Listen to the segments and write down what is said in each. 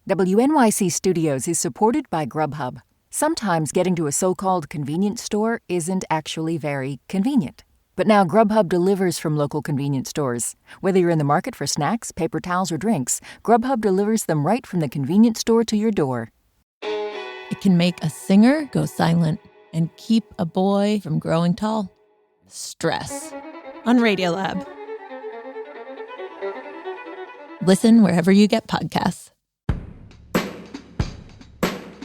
WNYC Studios is supported by Grubhub. Sometimes getting to a so-called convenience store isn't actually very convenient. But now Grubhub delivers from local convenience stores. Whether you're in the market for snacks, paper towels, or drinks, Grubhub delivers them right from the convenience store to your door. It can make a singer go silent and keep a boy from growing tall. Stress. On Radiolab. Listen wherever you get podcasts.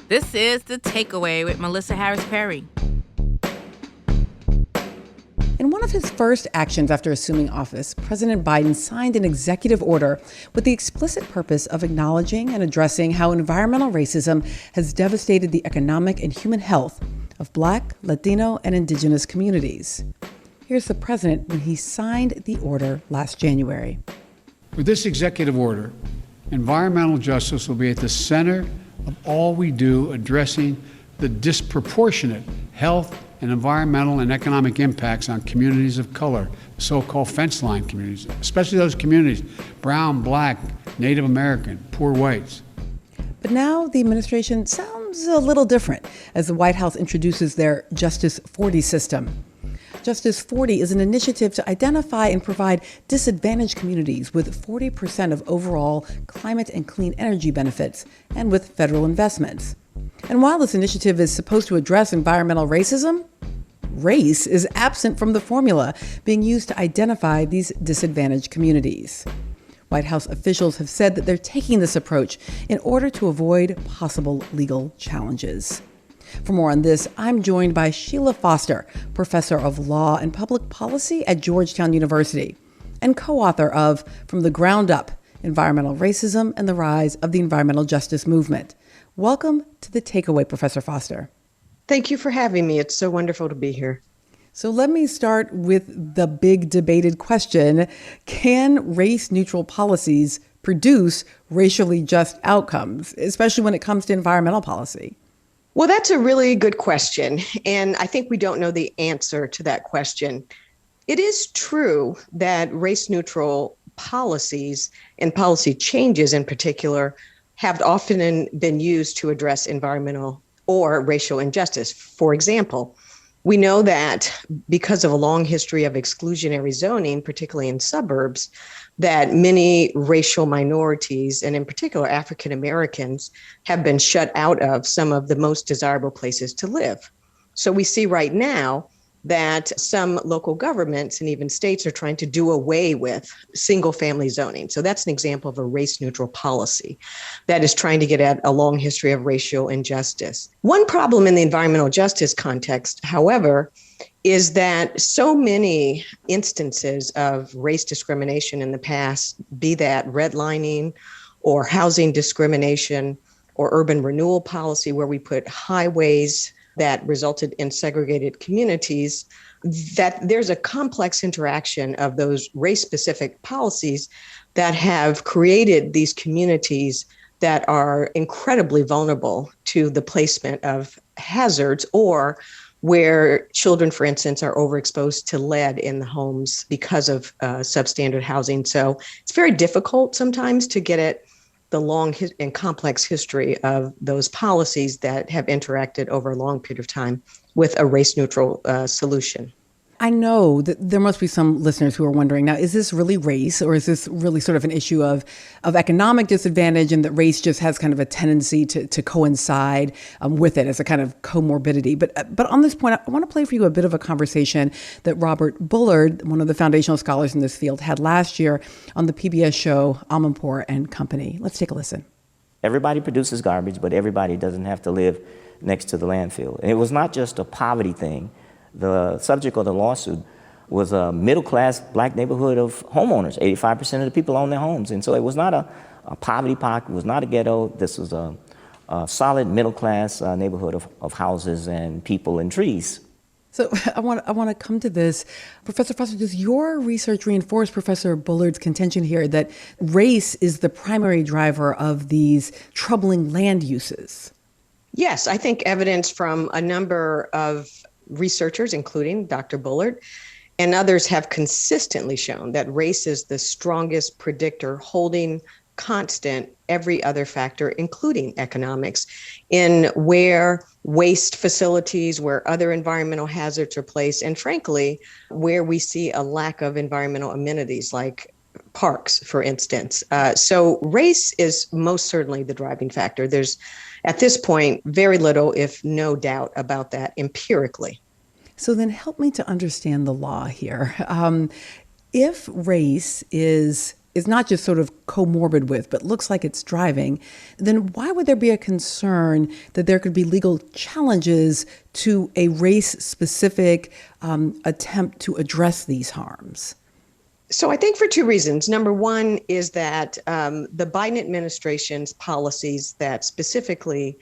This is The Takeaway with Melissa Harris Perry. In one of his first actions after assuming office, President Biden signed an executive order with the explicit purpose of acknowledging and addressing how environmental racism has devastated the economic and human health of Black, Latino, and Indigenous communities. Here's the president when he signed the order last January. With this executive order, environmental justice will be at the center of all we do addressing the disproportionate health and environmental and economic impacts on communities of color, so-called fence line communities, especially those communities, brown, Black, Native American, poor whites. But now the administration sounds a little different as the White House introduces their Justice40 system. Justice40 is an initiative to identify and provide disadvantaged communities with 40% of overall climate and clean energy benefits and with federal investments. And while this initiative is supposed to address environmental racism, race is absent from the formula being used to identify these disadvantaged communities. White House officials have said that they're taking this approach in order to avoid possible legal challenges. For more on this, I'm joined by Sheila Foster, professor of law and public policy at Georgetown University, and co-author of From the Ground Up, Environmental Racism and the Rise of the Environmental Justice Movement. Welcome to The Takeaway, Professor Foster. Thank you for having me. It's so wonderful to be here. So let me start with the big debated question. Can race-neutral policies produce racially just outcomes, especially when it comes to environmental policy? Well, that's a really good question. And I think we don't know the answer to that question. It is true that race-neutral policies and policy changes in particular have often been used to address environmental or racial injustice. For example, we know that because of a long history of exclusionary zoning, particularly in suburbs, that many racial minorities, and in particular African Americans, have been shut out of some of the most desirable places to live. So we see right now that some local governments and even states are trying to do away with single-family zoning. So that's an example of a race-neutral policy that is trying to get at a long history of racial injustice. One problem in the environmental justice context, however, is that so many instances of race discrimination in the past, be that redlining or housing discrimination or urban renewal policy where we put highways that resulted in segregated communities, that there's a complex interaction of those race-specific policies that have created these communities that are incredibly vulnerable to the placement of hazards, or where children, for instance, are overexposed to lead in the homes because of substandard housing. So it's very difficult sometimes to get at the long and complex history of those policies that have interacted over a long period of time with a race-neutral solution. I know that there must be some listeners who are wondering, now, is this really race, or is this really sort of an issue of economic disadvantage, and that race just has kind of a tendency to coincide with it as a kind of comorbidity? But on this point, I want to play for you a bit of a conversation that Robert Bullard, one of the foundational scholars in this field, had last year on the PBS show Amanpour and Company. Let's take a listen. Everybody produces garbage, but everybody doesn't have to live next to the landfill. And it was not just a poverty thing. The subject of the lawsuit was a middle-class Black neighborhood of homeowners. 85% of the people own their homes. And so it was not a poverty pocket, it was not a ghetto. This was a solid middle-class neighborhood of houses and people and trees. So I want to come to this. Professor Foster, does your research reinforce Professor Bullard's contention here that race is the primary driver of these troubling land uses? Yes, I think evidence from a number of researchers, including Dr. Bullard, and others have consistently shown that race is the strongest predictor holding constant every other factor, including economics, in where waste facilities, where other environmental hazards are placed, and frankly, where we see a lack of environmental amenities like parks, for instance. So race is most certainly the driving factor. There's, at this point, very little, if no doubt about that empirically. So then help me to understand the law here. If race is not just sort of comorbid with, but looks like it's driving, then why would there be a concern that there could be legal challenges to a race-specific attempt to address these harms? So I think for two reasons. Number one is that the Biden administration's policies that specifically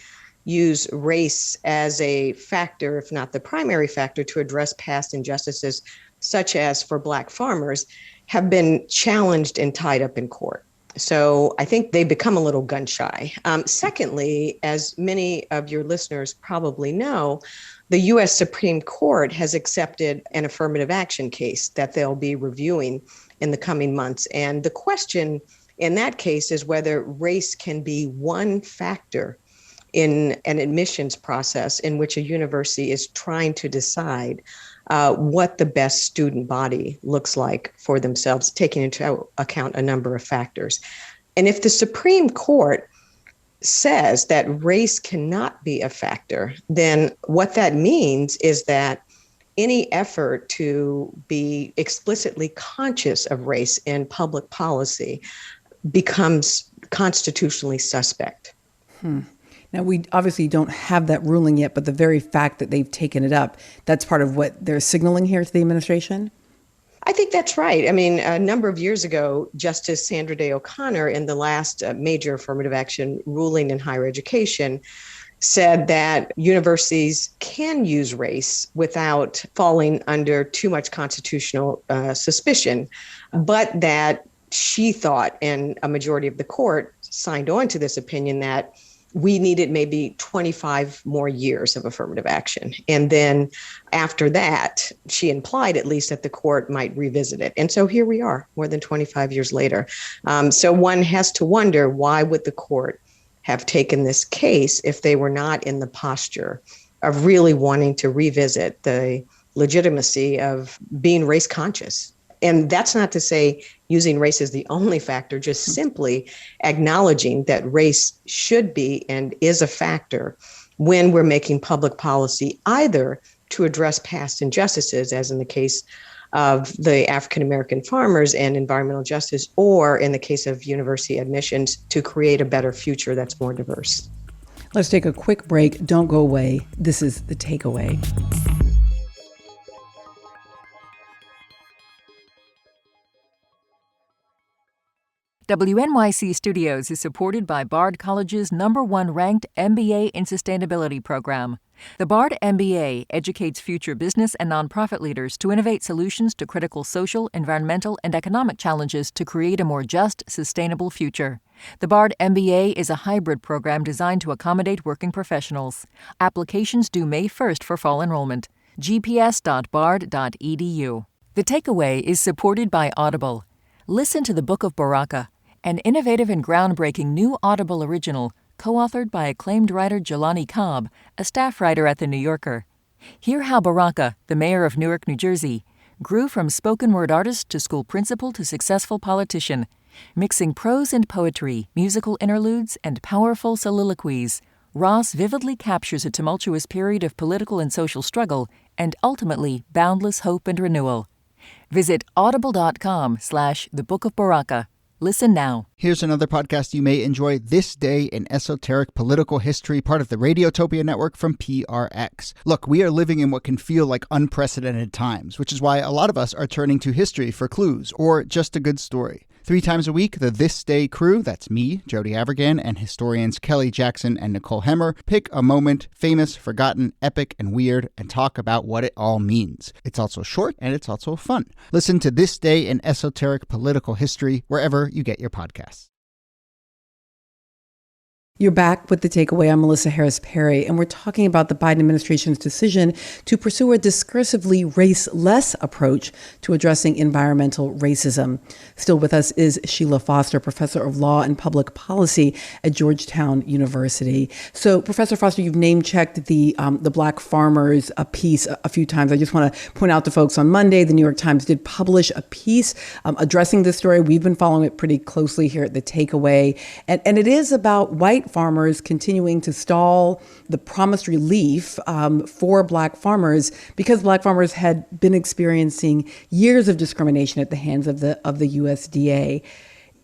use race as a factor, if not the primary factor, to address past injustices, such as for Black farmers, have been challenged and tied up in court. So I think they become a little gun shy. Secondly, as many of your listeners probably know, the U.S. Supreme Court has accepted an affirmative action case that they'll be reviewing in the coming months. And the question in that case is whether race can be one factor in an admissions process in which a university is trying to decide what the best student body looks like for themselves, taking into account a number of factors. And if the Supreme Court says that race cannot be a factor, then what that means is that any effort to be explicitly conscious of race in public policy becomes constitutionally suspect. Now, we obviously don't have that ruling yet, but the very fact that they've taken it up, that's part of what they're signaling here to the administration? I think that's right. I mean, a number of years ago, Justice Sandra Day O'Connor, in the last major affirmative action ruling in higher education, said that universities can use race without falling under too much constitutional suspicion, but that she thought, and a majority of the court signed on to this opinion, that we needed maybe 25 more years of affirmative action. And then after that, she implied at least that the court might revisit it. And so here we are, more than 25 years later. So one has to wonder, why would the court have taken this case if they were not in the posture of really wanting to revisit the legitimacy of being race conscious? And that's not to say using race as the only factor, just simply acknowledging that race should be and is a factor when we're making public policy, either to address past injustices, as in the case of the African American farmers and environmental justice, or in the case of university admissions, to create a better future that's more diverse. Let's take a quick break. Don't go away. This is The Takeaway. WNYC Studios is supported by Bard College's #1 ranked MBA in Sustainability program. The Bard MBA educates future business and nonprofit leaders to innovate solutions to critical social, environmental, and economic challenges to create a more just, sustainable future. The Bard MBA is a hybrid program designed to accommodate working professionals. Applications due May 1st for fall enrollment. gps.bard.edu. The Takeaway is supported by Audible. Listen to the Book of Baraka, an innovative and groundbreaking new Audible original co-authored by acclaimed writer Jelani Cobb, a staff writer at The New Yorker. Hear how Baraka, the mayor of Newark, New Jersey, grew from spoken word artist to school principal to successful politician, mixing prose and poetry, musical interludes, and powerful soliloquies. Ross vividly captures a tumultuous period of political and social struggle and ultimately boundless hope and renewal. Visit audible.com/The Book of Baraka. Listen now. Here's another podcast you may enjoy: This Day in Esoteric Political History, part of the Radiotopia Network from PRX. Look, we are living in what can feel like unprecedented times, which is why a lot of us are turning to history for clues or just a good story. 3 times a week, the This Day crew, that's me, Jody Avirgan, and historians Kelly Jackson and Nicole Hemmer, pick a moment, famous, forgotten, epic, and weird, and talk about what it all means. It's also short, and it's also fun. Listen to This Day in Esoteric Political History wherever you get your podcasts. You're back with The Takeaway. I'm Melissa Harris Perry, and we're talking about the Biden administration's decision to pursue a discursively race-less approach to addressing environmental racism. Still with us is Sheila Foster, professor of law and public policy at Georgetown University. So, Professor Foster, you've name-checked the Black Farmers piece a few times. I just want to point out to folks on Monday, the New York Times did publish a piece addressing this story. We've been following it pretty closely here at The Takeaway, and it is about white farmers continuing to stall the promised relief for Black farmers because Black farmers had been experiencing years of discrimination at the hands of the USDA.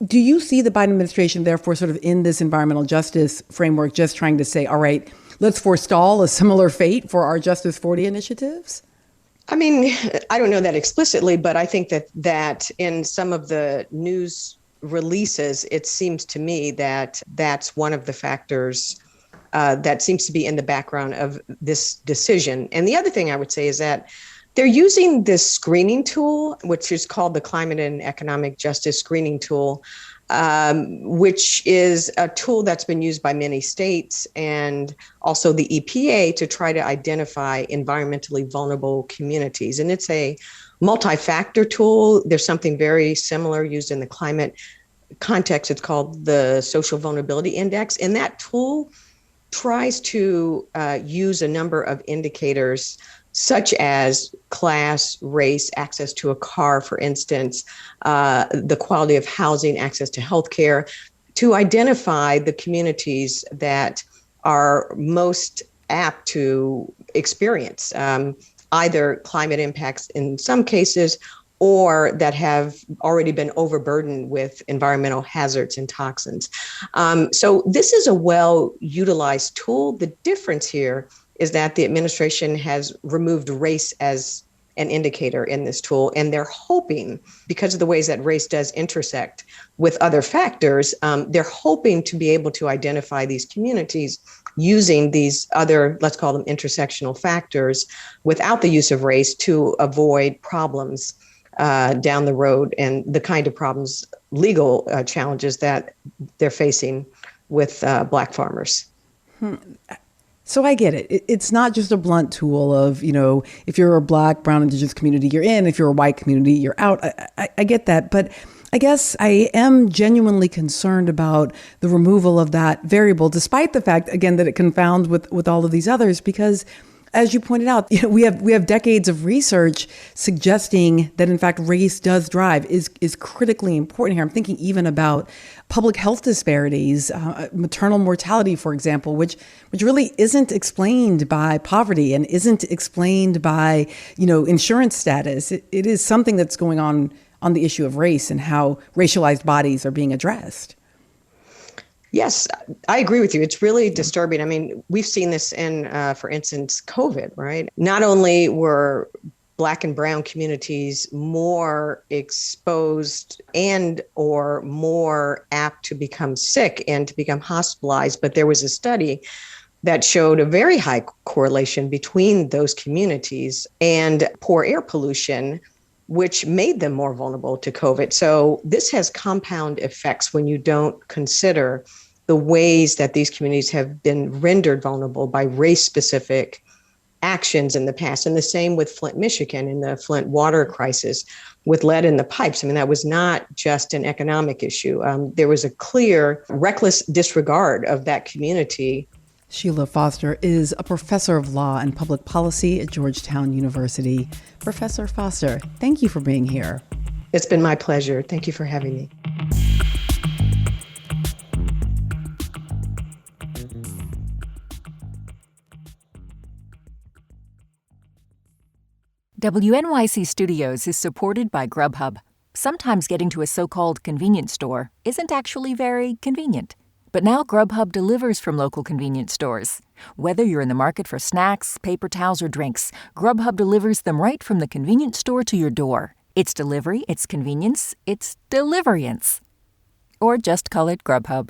Do you see the Biden administration, therefore, sort of in this environmental justice framework, just trying to say, all right, let's forestall a similar fate for our Justice40 initiatives? I mean, I don't know that explicitly, but I think that in some of the news releases, it seems to me that that's one of the factors that seems to be in the background of this decision. And the other thing I would say is that they're using this screening tool, which is called the Climate and Economic Justice Screening Tool, which is a tool that's been used by many states and also the EPA to try to identify environmentally vulnerable communities. And it's a multi-factor tool. There's something very similar used in the climate context. It's called the Social Vulnerability Index. And that tool tries to use a number of indicators such as class, race, access to a car, for instance, the quality of housing, access to healthcare, to identify the communities that are most apt to experience either climate impacts in some cases or that have already been overburdened with environmental hazards and toxins. So this is a well-utilized tool. The difference here is that the administration has removed race as an indicator in this tool, and they're hoping, because of the ways that race does intersect with other factors, they're hoping to be able to identify these communities using these other, let's call them intersectional factors, without the use of race to avoid problems down the road and the kind of problems, legal challenges that they're facing with Black farmers. So I get it. It's not just a blunt tool of, if you're a Black, brown, Indigenous community, you're in. If you're a white community, you're out. I get that. But I guess I am genuinely concerned about the removal of that variable, despite the fact, again, that it confounds with all of these others, because as you pointed out, we have decades of research suggesting that, in fact, race does drive, is critically important here. I'm thinking even about public health disparities, maternal mortality, for example, which really isn't explained by poverty and isn't explained by, insurance status. It is something that's going on the issue of race and how racialized bodies are being addressed. Yes, I agree with you. It's really disturbing. I mean, we've seen this in, for instance, COVID, right? Not only were Black and brown communities more exposed and or more apt to become sick and to become hospitalized, but there was a study that showed a very high correlation between those communities and poor air pollution, which made them more vulnerable to COVID. So this has compound effects when you don't consider the ways that these communities have been rendered vulnerable by race-specific actions in the past. And the same with Flint, Michigan, in the Flint water crisis with lead in the pipes. I mean, that was not just an economic issue. There was a clear, reckless disregard of that community. Sheila Foster is a professor of law and public policy at Georgetown University. Professor Foster, thank you for being here. It's been my pleasure. Thank you for having me. WNYC Studios is supported by Grubhub. Sometimes getting to a so-called convenience store isn't actually very convenient. But now Grubhub delivers from local convenience stores. Whether you're in the market for snacks, paper towels, or drinks, Grubhub delivers them right from the convenience store to your door. It's delivery, it's convenience, it's deliverience. Or just call it Grubhub.